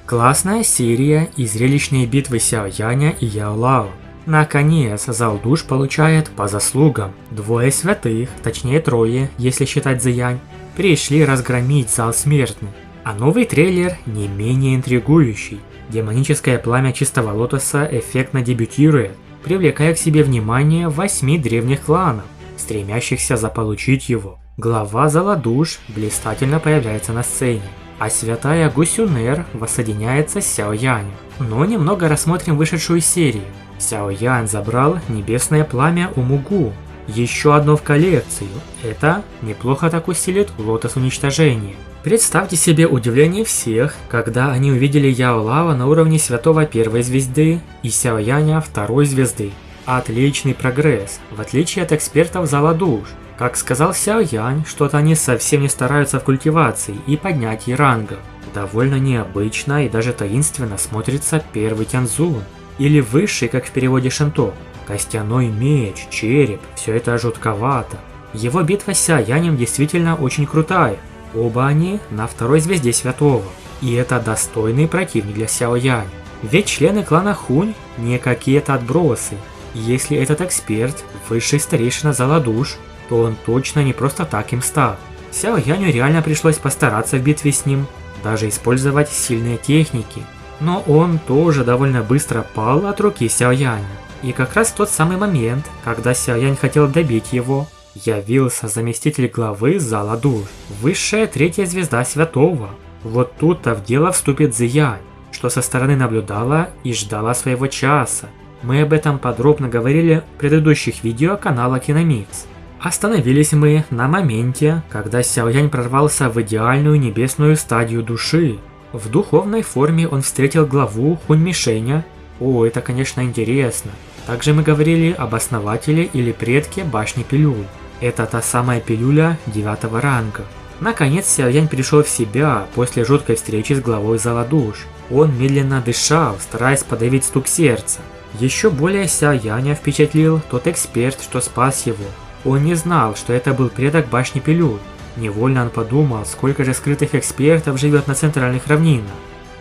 Классная серия и зрелищные битвы Сяо Яня и Яо Лао. Наконец, Зал Душ получает по заслугам. Двое святых, точнее трое, если считать Цзиянь, пришли разгромить Зал Смертный. А новый трейлер не менее интригующий. Демоническое пламя Чистого Лотоса эффектно дебютирует, привлекая к себе внимание 8 древних кланов, стремящихся заполучить его. Глава Зала Душ блистательно появляется на сцене, а святая Гу Сюнер воссоединяется с Сяо Янем. Но немного рассмотрим вышедшую серию. Сяо Янь забрал небесное пламя у Мугу. Еще одно в коллекцию. Это неплохо так усилит Лотос уничтожения. Представьте себе удивление всех, когда они увидели Яо Лао на уровне святого первой звезды и Сяо Яня второй звезды. Отличный прогресс, в отличие от экспертов Зала Душ. Как сказал Сяо Янь, что-то они совсем не стараются в культивации и поднятии рангов. Довольно необычно и даже таинственно смотрится первый Тяньцзун. Или высший, как в переводе Шэнто. Костяной меч, череп, все это жутковато. Его битва с Сяо Янем действительно очень крутая. Оба они на второй звезде святого. И это достойный противник для Сяо Яня. Ведь члены клана Хунь не какие-то отбросы. Если этот эксперт высший старейшина Зала Душ, то он точно не просто так им стал. Сяо Яню реально пришлось постараться в битве с ним, даже использовать сильные техники. Но он тоже довольно быстро пал от руки Сяо Яня. И как раз в тот самый момент, когда Сяо Янь хотел добить его, явился заместитель главы Зала Душ, высшая третья звезда святого. Вот тут-то в дело вступит Цзиянь, что со стороны наблюдала и ждала своего часа. Мы об этом подробно говорили в предыдущих видео канала Киномикс. Остановились мы на моменте, когда Сяо Янь прорвался в идеальную небесную стадию души. В духовной форме он встретил главу Хунь Мишеня. О, это конечно интересно. Также мы говорили об основателе или предке башни пилюль. Это та самая пилюля 9 ранга. Наконец Сяо Янь пришел в себя после жуткой встречи с главой Зала Душ. Он медленно дышал, стараясь подавить стук сердца. Еще более Сяо Яня впечатлил тот эксперт, что спас его. Он не знал, что это был предок башни пилюль. Невольно он подумал, сколько же скрытых экспертов живет на центральных равнинах.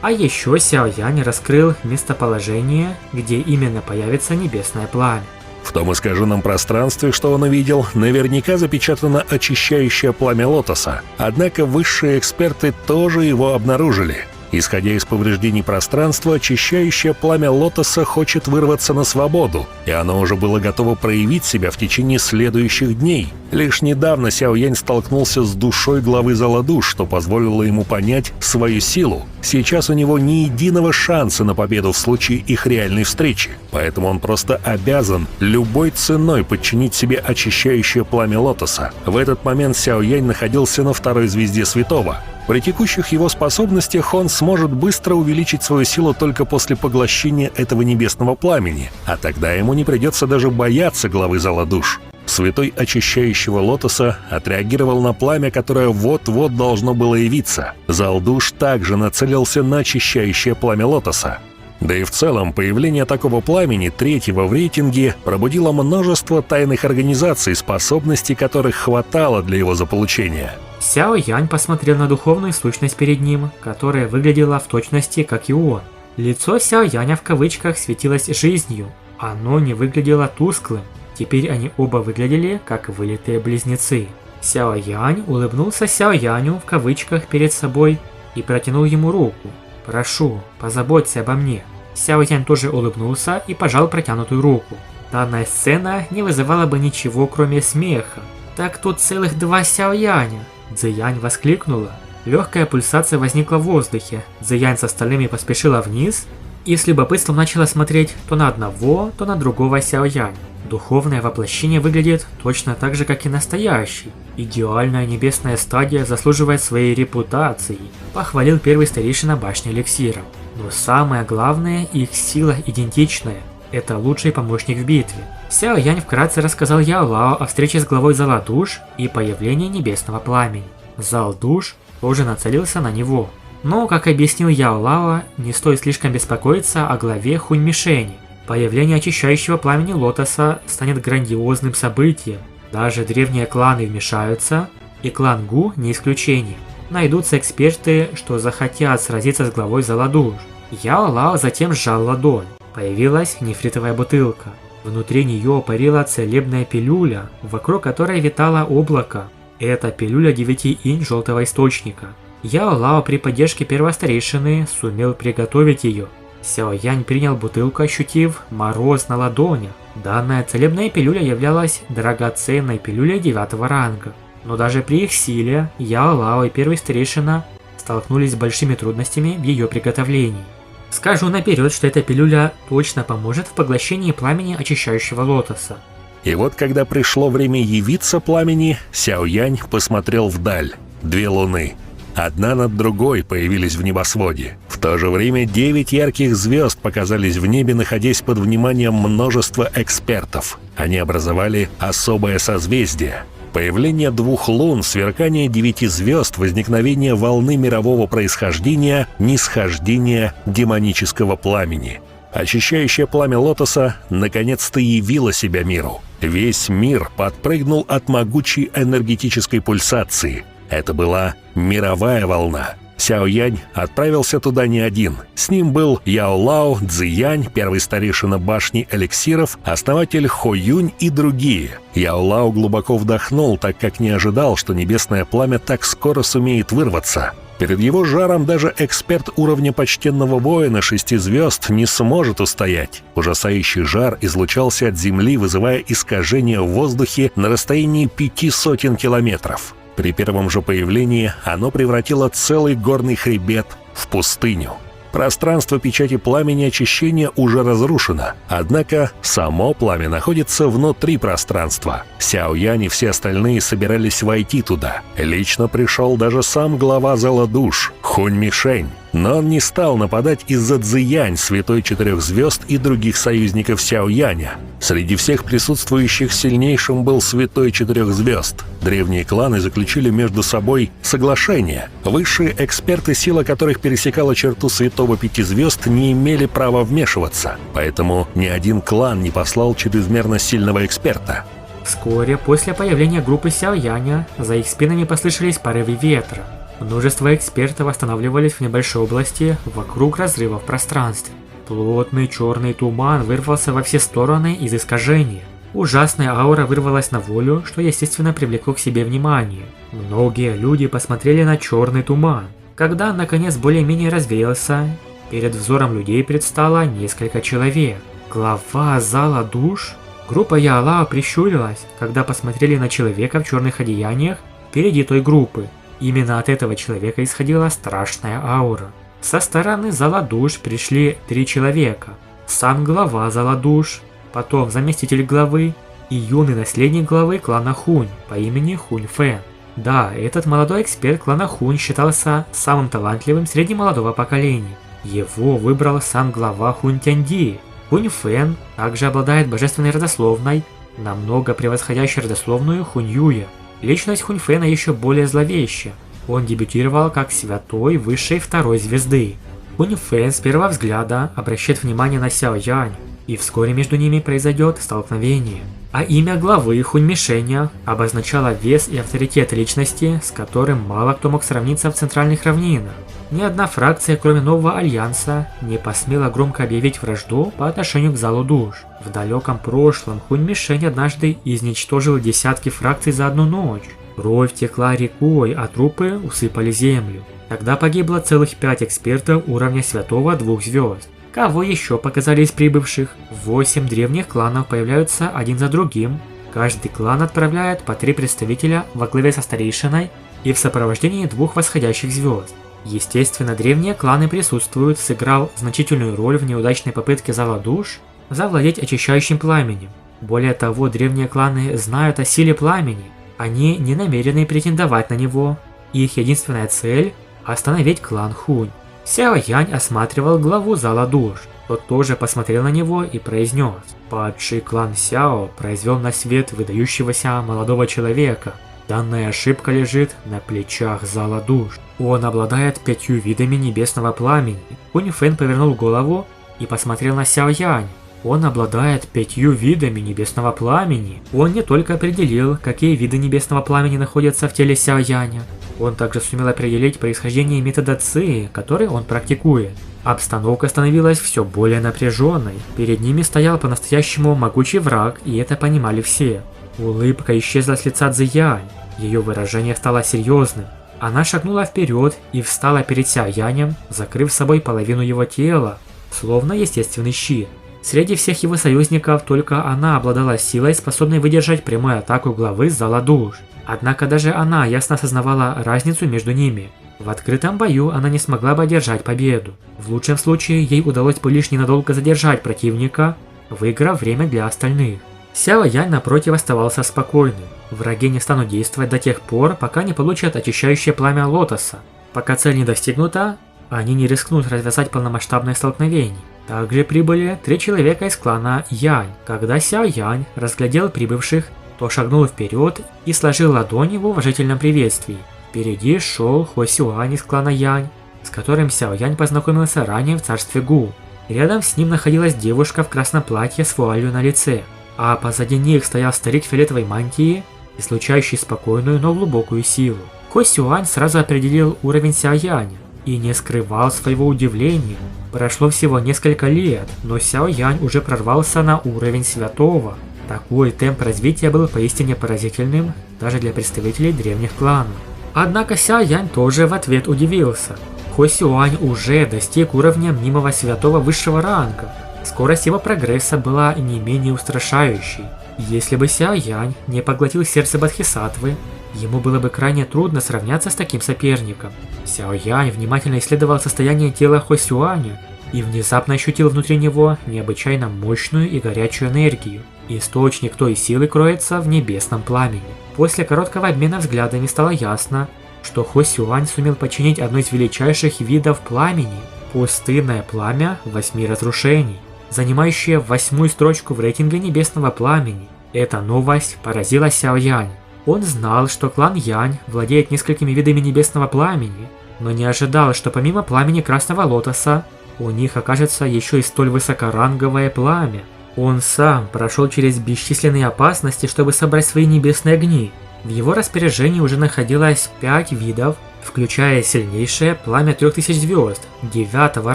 А еще Сяо Янь раскрыл местоположение, где именно появится небесное пламя. В том искаженном пространстве, что он увидел, наверняка запечатано очищающее пламя Лотоса. Однако высшие эксперты тоже его обнаружили. Исходя из повреждений пространства, очищающее пламя Лотоса хочет вырваться на свободу, и оно уже было готово проявить себя в течение следующих дней. Лишь недавно Сяо Янь столкнулся с душой главы Зала Душ, что позволило ему понять свою силу. Сейчас у него ни единого шанса на победу в случае их реальной встречи, поэтому он просто обязан любой ценой подчинить себе очищающее пламя Лотоса. В этот момент Сяо Янь находился на второй звезде святого. При текущих его способностях он сможет быстро увеличить свою силу только после поглощения этого небесного пламени, а тогда ему не придется даже бояться главы Зала Душ. Святой очищающего Лотоса отреагировал на пламя, которое вот-вот должно было явиться. Зал Душ также нацелился на очищающее пламя Лотоса. Да и в целом, появление такого пламени, третьего в рейтинге, пробудило множество тайных организаций, способностей которых хватало для его заполучения. Сяо Янь посмотрел на духовную сущность перед ним, которая выглядела в точности как и он. Лицо Сяо Яня в кавычках светилось жизнью, оно не выглядело тусклым. Теперь они оба выглядели как вылитые близнецы. Сяо Янь улыбнулся Сяо Яню в кавычках перед собой и протянул ему руку. «Прошу, позаботься обо мне». Сяо Янь тоже улыбнулся и пожал протянутую руку. Данная сцена не вызывала бы ничего, кроме смеха. Так тут целых 2 Сяо Яня. Цзиянь воскликнула. Легкая пульсация возникла в воздухе. Цзиянь с остальными поспешила вниз и с любопытством начала смотреть то на одного, то на другого Сяо Яня. Духовное воплощение выглядит точно так же, как и настоящий. Идеальная небесная стадия заслуживает своей репутации, похвалил первый старейшина башни эликсиров. Но самое главное, их сила идентичная. Это лучший помощник в битве. Сяо Янь вкратце рассказал Яо Лао о встрече с главой Зала Душ и появлении небесного пламени. Зал Душ тоже нацелился на него. Но, как объяснил Яо Лао, не стоит слишком беспокоиться о главе Хунь Мишени. Появление очищающего пламени Лотоса станет грандиозным событием. Даже древние кланы вмешаются, и клан Гу не исключение. Найдутся эксперты, что захотят сразиться с главой зала душ. Яо Лао затем сжал ладонь. Появилась нефритовая бутылка. Внутри нее парила целебная пилюля, вокруг которой витало облако. Это пилюля 9 инь желтого источника. Яо Лао при поддержке первого старейшины сумел приготовить ее. Сяо Янь принял бутылку, ощутив мороз на ладонях. Данная целебная пилюля являлась драгоценной пилюлей 9-го ранга. Но даже при их силе Яо Лао и первый старейшина столкнулись с большими трудностями в ее приготовлении. Скажу наперед, что эта пилюля точно поможет в поглощении пламени очищающего лотоса. И вот когда пришло время явиться пламени, Сяо Янь посмотрел вдаль. 2 луны. Одна над другой появились в небосводе. В то же время 9 ярких звезд показались в небе, находясь под вниманием множества экспертов. Они образовали особое созвездие. Появление 2 лун, сверкание 9 звезд, возникновение волны мирового происхождения, нисхождение демонического пламени. Очищающее пламя лотоса наконец-то явило себя миру. Весь мир подпрыгнул от могучей энергетической пульсации. Это была мировая волна. Сяо Янь отправился туда не один. С ним был Яо Лао, Цзи Янь, первый старейшина башни эликсиров, основатель Хо Юнь и другие. Яо Лао глубоко вдохнул, так как не ожидал, что небесное пламя так скоро сумеет вырваться. Перед его жаром даже эксперт уровня почтенного воина 6 звезд не сможет устоять. Ужасающий жар излучался от земли, вызывая искажения в воздухе на расстоянии 500 километров. При первом же появлении оно превратило целый горный хребет в пустыню. Пространство печати пламени очищения уже разрушено, однако само пламя находится внутри пространства. Сяо Янь и все остальные собирались войти туда. Лично пришел даже сам глава зала душ Хунь Мишень. Но он не стал нападать из-за Цзи Янь, святой 4 звезд и других союзников Сяо Яня. Среди всех присутствующих сильнейшим был святой 4 звезд. Древние кланы заключили между собой соглашение. Высшие эксперты, сила которых пересекала черту святого 5 звезд, не имели права вмешиваться. Поэтому ни один клан не послал чрезмерно сильного эксперта. Вскоре после появления группы Сяо Яня за их спинами послышались порывы ветра. Множество экспертов останавливались в небольшой области вокруг разрыва в пространстве. Плотный черный туман вырвался во все стороны из искажения. Ужасная аура вырвалась на волю, что естественно привлекло к себе внимание. Многие люди посмотрели на черный туман. Когда наконец более-менее развеялся, перед взором людей предстало несколько человек. Глава зала душ? Группа Яо Лао прищурилась, когда посмотрели на человека в черных одеяниях впереди той группы. Именно от этого человека исходила страшная аура. Со стороны зала душ пришли 3 человека. Сам глава зала душ, потом заместитель главы и юный наследник главы клана Хунь по имени Хунь Фэн. Да, этот молодой эксперт клана Хунь считался самым талантливым среди молодого поколения. Его выбрал сам глава Хунь Тяньди. Хунь Фэн также обладает божественной родословной, намного превосходящей родословную Хунь Юя. Личность Хунь Фэна еще более зловеща. Он дебютировал как святой высшей 2 звезды. Хунь Фэн с первого взгляда обращает внимание на Сяо Янь, и вскоре между ними произойдет столкновение. А имя главы Хунь Мишеня обозначало вес и авторитет личности, с которым мало кто мог сравниться в центральных равнинах. Ни одна фракция, кроме Нового Альянса, не посмела громко объявить вражду по отношению к залу душ. В далеком прошлом Хунь Мишень однажды изничтожил десятки фракций за одну ночь. Кровь текла рекой, а трупы усыпали землю. Тогда погибло целых 5 экспертов уровня святого 2 звезд. Кого еще показали из прибывших? 8 древних кланов появляются один за другим. Каждый клан отправляет по 3 представителя во главе со старейшиной и в сопровождении 2 восходящих звезд. Естественно, древние кланы присутствуют, сыграв значительную роль в неудачной попытке зала душ завладеть очищающим пламенем. Более того, древние кланы знают о силе пламени. Они не намерены претендовать на него. Их единственная цель – остановить клан Хунь. Сяо Янь осматривал главу зала душ. Тот тоже посмотрел на него и произнес: «Падший клан Сяо произвел на свет выдающегося молодого человека. Данная ошибка лежит на плечах зала душ. Он обладает 5 видами небесного пламени». Хунь Фэн повернул голову и посмотрел на Сяо Янь. Он обладает 5 видами небесного пламени. Он не только определил, какие виды небесного пламени находятся в теле Сяо Яня, Он также сумел определить происхождение метода Ци, который он практикует. Обстановка становилась все более напряженной. Перед ними стоял по-настоящему могучий враг, и это понимали все. Улыбка исчезла с лица Цзиянь. Ее выражение стало серьезным. Она шагнула вперед и встала перед Сяо Янем, закрыв собой половину его тела, словно естественный щит. Среди всех его союзников только она обладала силой, способной выдержать прямую атаку главы Зала Душ. Однако даже она ясно осознавала разницу между ними. В открытом бою она не смогла бы одержать победу. В лучшем случае ей удалось бы лишь ненадолго задержать противника, выиграв время для остальных. Сяо Янь напротив оставался спокойным. Враги не станут действовать до тех пор, пока не получат очищающее пламя лотоса. Пока цель не достигнута, они не рискнут развязать полномасштабное столкновение. Также прибыли 3 человека из клана Янь. Когда Сяо Янь разглядел прибывших, то шагнул вперед и сложил ладони в уважительном приветствии. Впереди шел Хо Сюань из клана Янь, с которым Сяо Янь познакомился ранее в царстве Гу. Рядом с ним находилась девушка в красном платье с вуалью на лице, а позади них стоял старик в фиолетовой мантии, излучающий спокойную, но глубокую силу. Хо Сюань сразу определил уровень Сяо Яня и не скрывал своего удивления. Прошло всего несколько лет, но Сяо Янь уже прорвался на уровень святого. Такой темп развития был поистине поразительным даже для представителей древних кланов. Однако Сяо Янь тоже в ответ удивился. Хо Сюань уже достиг уровня мнимого святого высшего ранга. Скорость его прогресса была не менее устрашающей. Если бы Сяо Янь не поглотил сердце Бодхисаттвы, ему было бы крайне трудно сравняться с таким соперником. Сяо Янь внимательно исследовал состояние тела Хо Сюаня и внезапно ощутил внутри него необычайно мощную и горячую энергию. Источник той силы кроется в небесном пламени. После короткого обмена взглядами стало ясно, что Хо Сюань сумел подчинить одно из величайших видов пламени – пустынное пламя 8 разрушений, занимающее 8-ю строчку в рейтинге небесного пламени. Эта новость поразила Сяо Янь. Он знал, что клан Янь владеет несколькими видами небесного пламени, но не ожидал, что помимо пламени Красного Лотоса, у них окажется еще и столь высокоранговое пламя. Он сам прошел через бесчисленные опасности, чтобы собрать свои небесные огни. В его распоряжении уже находилось 5 видов, включая сильнейшее пламя 3000 звезд, 9-го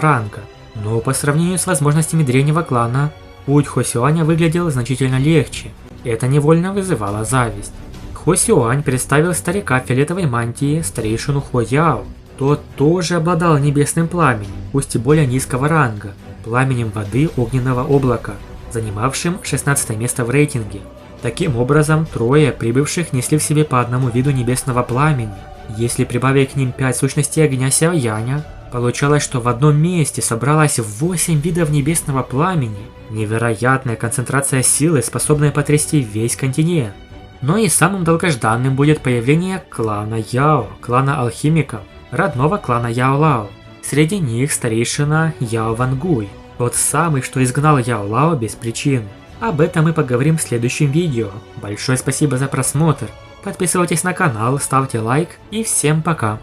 ранга. Но по сравнению с возможностями древнего клана, путь Хо Сюаня выглядел значительно легче. Это невольно вызывало зависть. Хо Сюань представил старика в фиолетовой мантии, старейшину Хо Яо. Тот тоже обладал небесным пламенем, пусть и более низкого ранга, пламенем воды огненного облака, занимавшим 16 место в рейтинге. Таким образом, 3 прибывших несли в себе по одному виду небесного пламени. Если прибавить к ним 5 сущностей огня Сяо Яня, получалось, что в одном месте собралось 8 видов небесного пламени. Невероятная концентрация силы, способная потрясти весь континент. Но и самым долгожданным будет появление клана Яо, клана алхимиков, родного клана Яо Лао. Среди них старейшина Яо Вангуй, тот самый, что изгнал Яо Лао без причины. Об этом мы поговорим в следующем видео. Большое спасибо за просмотр. Подписывайтесь на канал, ставьте лайк и всем пока.